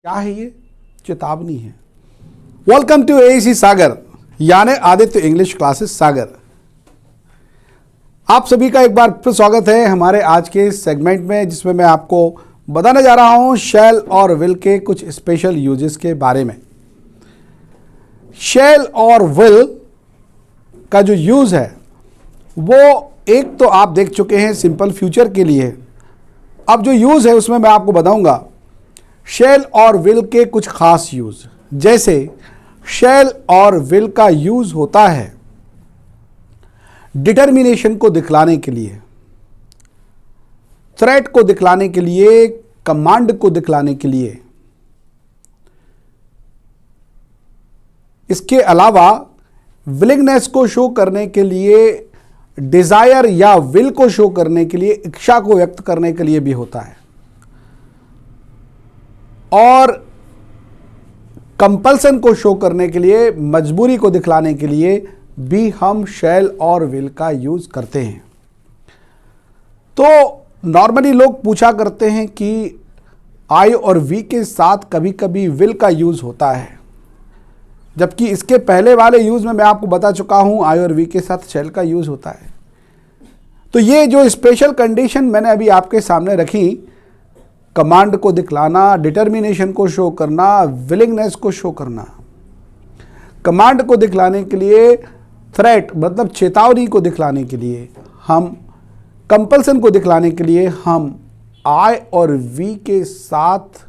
क्या है ये? चेतावनी है। वेलकम टू एसी सागर यानी आदित्य इंग्लिश क्लासेस सागर। आप सभी का एक बार फिर स्वागत है हमारे आज के सेगमेंट में, जिसमें मैं आपको बताने जा रहा हूं शेल और विल के कुछ स्पेशल यूजेस के बारे में। शेल और विल का जो यूज है वो एक तो आप देख चुके हैं सिंपल फ्यूचर के लिए। अब जो यूज है उसमें मैं आपको बताऊंगा शेल और विल के कुछ खास यूज। जैसे शेल और विल का यूज होता है डिटर्मिनेशन को दिखलाने के लिए, थ्रेट को दिखलाने के लिए, कमांड को दिखलाने के लिए। इसके अलावा विलिंगनेस को शो करने के लिए, डिजायर या विल को शो करने के लिए, इच्छा को व्यक्त करने के लिए भी होता है। और कंपल्सन को शो करने के लिए, मजबूरी को दिखलाने के लिए भी हम शेल और विल का यूज करते हैं। तो नॉर्मली लोग पूछा करते हैं कि आई और वी के साथ कभी कभी विल का यूज होता है, जबकि इसके पहले वाले यूज में मैं आपको बता चुका हूं आई और वी के साथ शेल का यूज होता है। तो ये जो स्पेशल कंडीशन मैंने अभी आपके सामने रखी, कमांड को दिखलाना, डिटर्मिनेशन को शो करना, विलिंगनेस को शो करना। कमांड को दिखलाने के लिए, थ्रेट मतलब चेतावनी को दिखलाने के लिए हम, कंपल्सन को दिखलाने के लिए हम आई और वी के साथ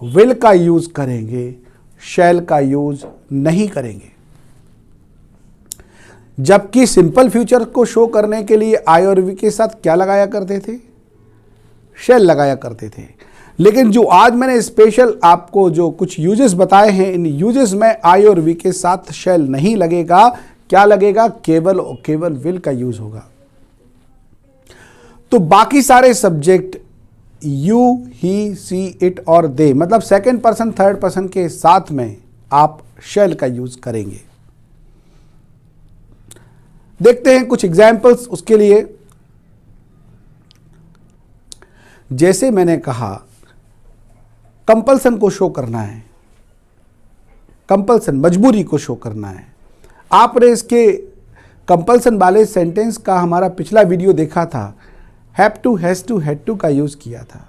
विल का यूज करेंगे, शेल का यूज नहीं करेंगे। जबकि सिंपल फ्यूचर को शो करने के लिए आई और वी के साथ क्या लगाया करते थे? शेल लगाया करते थे। लेकिन जो आज मैंने स्पेशल आपको जो कुछ यूजेस बताए हैं, इन यूजेस में आई और वी के साथ शेल नहीं लगेगा। क्या लगेगा? केवल और केवल विल का यूज होगा। तो बाकी सारे subject you, he, she, it और दे मतलब सेकंड पर्सन, थर्ड पर्सन के साथ में आप शेल का यूज करेंगे। देखते हैं कुछ एग्जाम्पल्स उसके लिए। जैसे मैंने कहा कंपल्सन को शो करना है, कंपल्सन मजबूरी को शो करना है। आपने इसके कंपल्सन वाले सेंटेंस का हमारा पिछला वीडियो देखा था, have to, has to, had to का यूज किया था।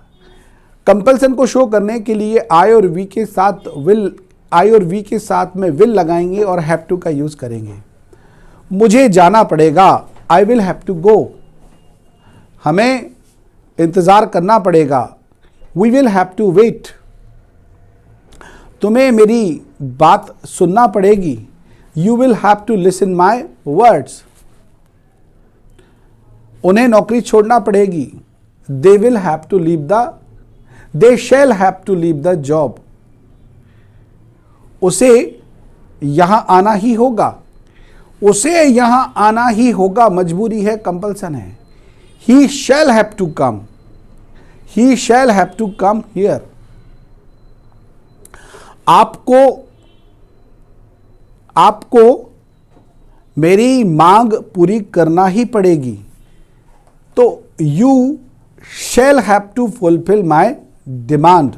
कंपल्सन को शो करने के लिए आई और वी के साथ विल, आई और वी के साथ में विल लगाएंगे और हैव टू का यूज करेंगे। मुझे जाना पड़ेगा, I will have to go. हमें इंतजार करना पड़ेगा, we will have to wait. तुम्हें मेरी बात सुनना पड़ेगी, you will have to listen my words. उन्हें नौकरी छोड़ना पड़ेगी, they will have to leave the, they shall have to leave the job. उसे यहां आना ही होगा, उसे यहां आना ही होगा, मजबूरी है, कंपल्सन है। He shall have to come. He shall have to come here. आपको मेरी मांग पूरी करना ही पड़ेगी। तो you shall have to fulfill my demand.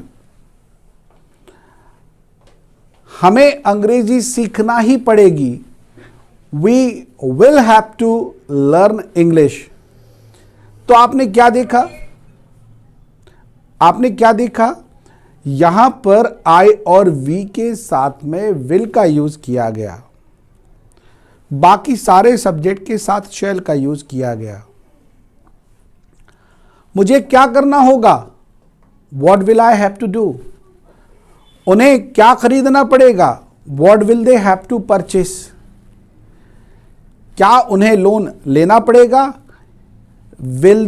हमें अंग्रेजी सीखना ही पड़ेगी। We will have to learn English. तो आपने क्या देखा? आपने क्या देखा? यहां पर आई और वी के साथ में विल का यूज किया गया, बाकी सारे सब्जेक्ट के साथ शेल का यूज किया गया। मुझे क्या करना होगा? What will I have to do. उन्हें क्या खरीदना पड़ेगा? What will they have to purchase. क्या उन्हें लोन लेना पड़ेगा? shall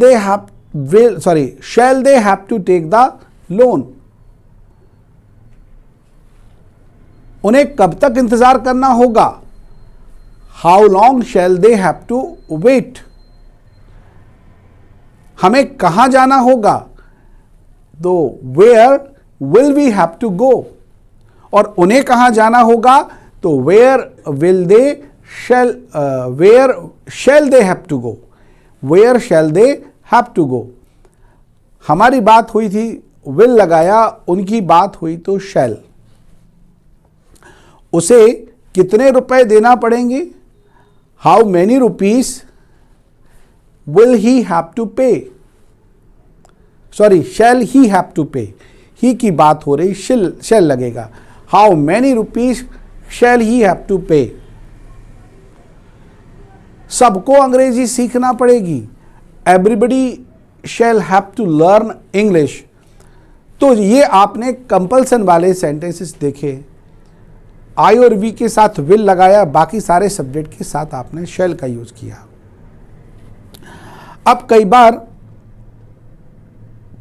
they have to take the loan. उन्हें कब तक इंतजार करना होगा? how long shall they have to wait. हमें कहां जाना होगा? तो where will we have to go. और उन्हें कहां जाना होगा? तो where shall they have to go. Where shall they have to go. हमारी बात हुई थी विल लगाया, उनकी बात हुई तो शैल। उसे कितने रुपए देना पड़ेंगे? How many rupees will he have to pay, sorry shall he have to pay, he की बात हो रही, शैल लगेगा। How many rupees shall he have to pay. सबको अंग्रेजी सीखना पड़ेगी, everybody shall have to learn English. तो ये आपने कंपल्सन वाले सेंटेंसेस देखे, आई और वी के साथ विल लगाया, बाकी सारे सब्जेक्ट के साथ आपने शैल का यूज किया। अब कई बार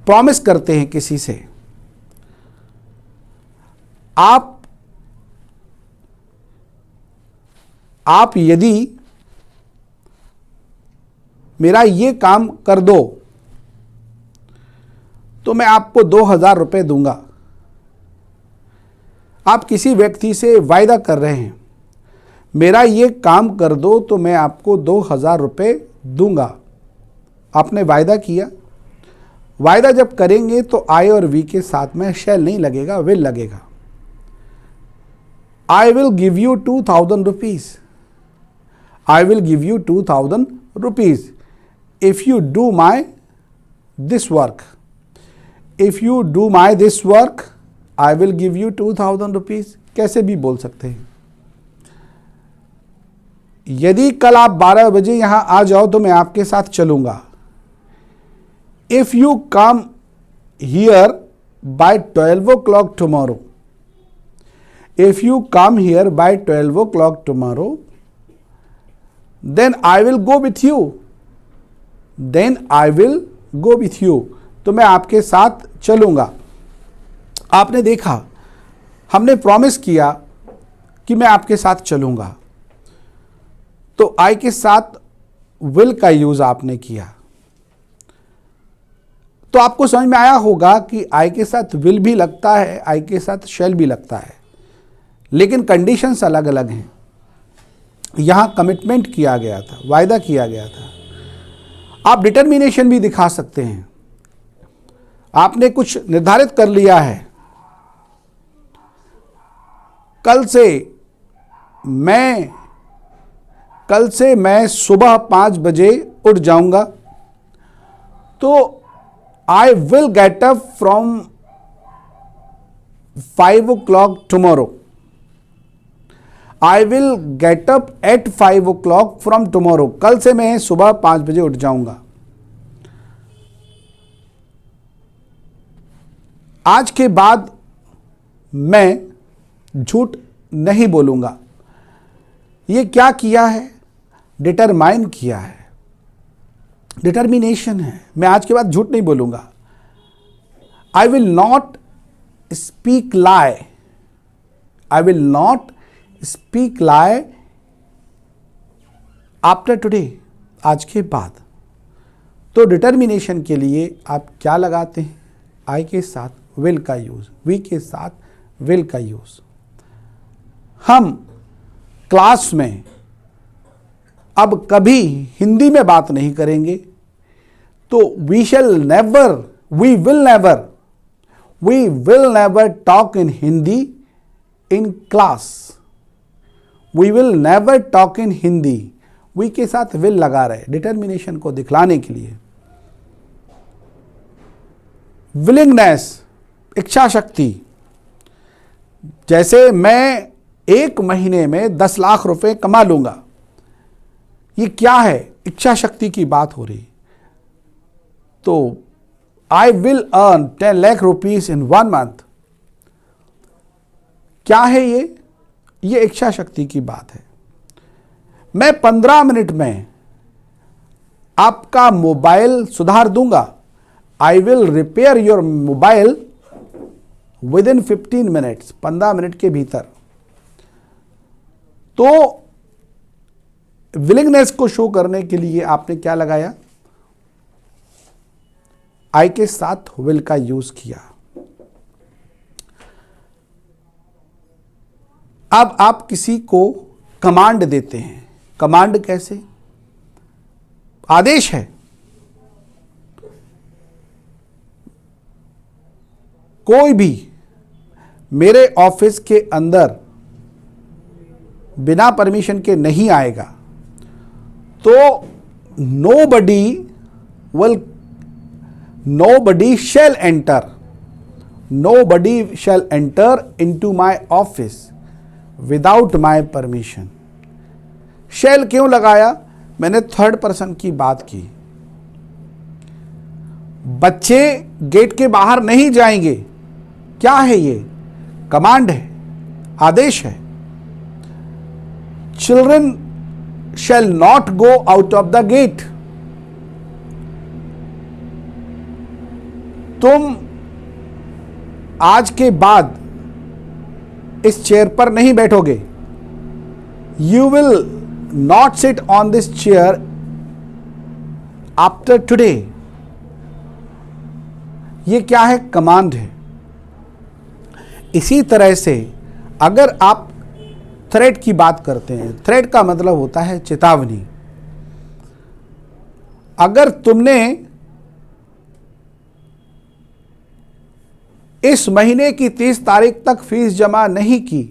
प्रॉमिस करते हैं किसी से, आप यदि मेरा ये काम कर दो तो मैं आपको 2,000 रुपये दूंगा। आप किसी व्यक्ति से वायदा कर रहे हैं, मेरा ये काम कर दो तो मैं आपको 2,000 रुपये दूंगा। आपने वायदा किया। वायदा जब करेंगे तो आई और वी के साथ में शैल नहीं लगेगा, विल लगेगा। I will give you 2,000 rupees. I will give you 2,000 rupees if you do my this work. If you do my this work I will give you 2,000 rupees. कैसे भी बोल सकते हैं। यदि कल आप 12 बजे यहां आ जाओ तो मैं आपके साथ चलूंगा। If you come here bye 12 o'clock tomorrow, if you come here by 12 o'clock tomorrow, then I will go with you. Then I will go with you. तो मैं आपके साथ चलूंगा। आपने देखा, हमने प्रॉमिस किया कि मैं आपके साथ चलूंगा, तो आई के साथ विल का यूज आपने किया। तो आपको समझ में आया होगा कि आई के साथ विल भी लगता है, आई के साथ शैल भी लगता है, लेकिन कंडीशंस अलग अलग हैं। यहां कमिटमेंट किया गया था, वायदा किया गया था। आप डिटर्मिनेशन भी दिखा सकते हैं। आपने कुछ निर्धारित कर लिया है, कल से मैं सुबह 5 बजे उठ जाऊंगा, तो I will get up from 5 o'clock tomorrow. I will get up at 5 o'clock from tomorrow. कल से मैं सुबह 5 बजे उठ जाऊंगा। आज के बाद मैं झूठ नहीं बोलूंगा। ये क्या किया है? डिटरमाइन किया है, डिटर्मिनेशन है। मैं आज के बाद झूठ नहीं बोलूंगा। आई will not speak lie. I will not speak lie after today, आज के बाद। तो डिटर्मिनेशन के लिए आप क्या लगाते हैं? आई के साथ विल का यूज, वी के साथ विल का यूज। हम क्लास में अब कभी हिंदी में बात नहीं करेंगे, तो we will never talk in Hindi in class. We will never talk in Hindi. We के साथ विल लगा रहे डिटर्मिनेशन को दिखलाने के लिए। विलिंगनेस, इच्छा शक्ति। जैसे मैं 1 महीने में 10 लाख रुपए कमा लूंगा, ये क्या है? इच्छा शक्ति की बात हो रही। तो I will earn 10 lakh rupees in 1 month। क्या है ये? ये इच्छा शक्ति की बात है। मैं 15 मिनट में आपका मोबाइल सुधार दूंगा। I will repair your mobile with in 15 minutes, 15 minute के भीतर। तो विलिंगनेस को शो करने के लिए आपने क्या लगाया? आई के साथ विल का यूज किया। अब आप किसी को कमांड देते हैं। कमांड कैसे? आदेश है। कोई भी मेरे ऑफिस के अंदर बिना परमिशन के नहीं आएगा तो nobody shall enter into my office without my permission. shall क्यों लगाया? मैंने थर्ड पर्सन की बात की। बच्चे गेट के बाहर नहीं जाएंगे। क्या है ये? कमांड है, आदेश है। Children shall not go out of the gate. तुम आज के बाद इस चेयर पर नहीं बैठोगे। You will not sit on this chair after today. ये क्या है? कमांड है। इसी तरह से अगर आप थ्रेट की बात करते हैं, थ्रेट का मतलब होता है चेतावनी। अगर तुमने इस महीने की 30 तारीख तक फीस जमा नहीं की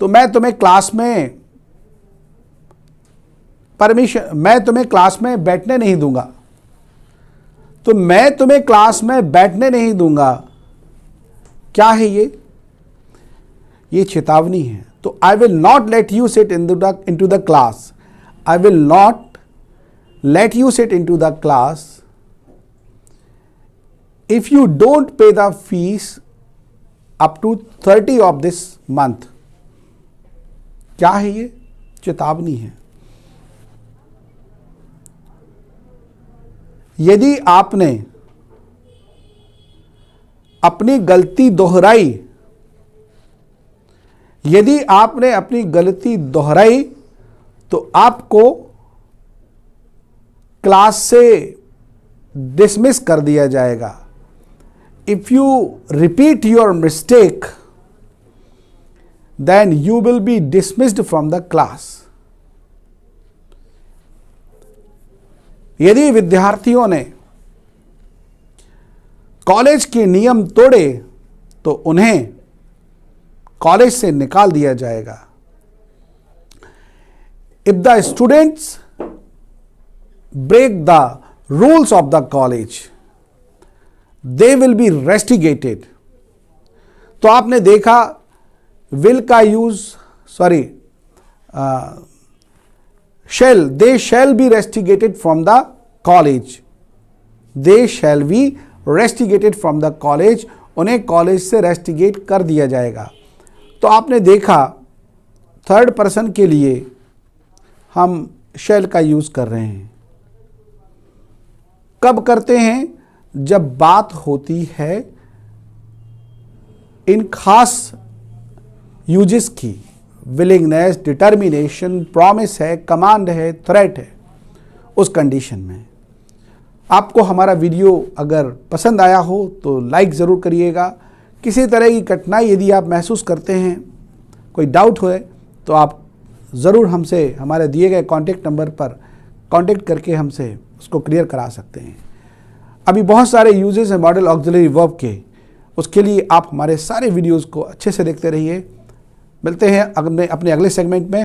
तो मैं तुम्हें क्लास में बैठने नहीं दूंगा। तो मैं तुम्हें क्लास में बैठने नहीं दूंगा। क्या है ये? ये चेतावनी है। तो I will not let you sit into the class. I will not let you sit into the class if you don't pay the fees up to 30 of this month. क्या है ये? चेतावनी है। यदि आपने अपनी गलती दोहराई तो आपको क्लास से डिसमिस कर दिया जाएगा। If you repeat your mistake then you will be dismissed from the class. यदि विद्यार्थियों ने कॉलेज के नियम तोड़े तो उन्हें कॉलेज से निकाल दिया जाएगा। If the students break the rules of the college they will be rusticated. तो आपने देखा विल का use they shall be restigated from the college. They shall be restigated from the college. उन्हें कॉलेज से रेस्टिगेट कर दिया जाएगा। तो आपने देखा थर्ड पर्सन के लिए हम shall का यूज कर रहे हैं। कब करते हैं? जब बात होती है इन खास यूजेस की। विलिंगनेस, डिटर्मिनेशन, प्रॉमिस है, कमांड है, थ्रेट है, उस कंडीशन में। आपको हमारा वीडियो अगर पसंद आया हो तो लाइक ज़रूर करिएगा। किसी तरह की कठिनाई यदि आप महसूस करते हैं, कोई डाउट हो तो आप ज़रूर हमसे हमारे दिए गए कॉन्टेक्ट नंबर पर कॉन्टेक्ट करके हमसे उसको क्लियर करा सकते हैं। अभी बहुत सारे यूजेस हैं मॉडल ऑक्सिलरी वर्ब के, उसके लिए आप हमारे सारे वीडियोज़ को अच्छे से देखते रहिए। मिलते हैं अपने अगले सेगमेंट में।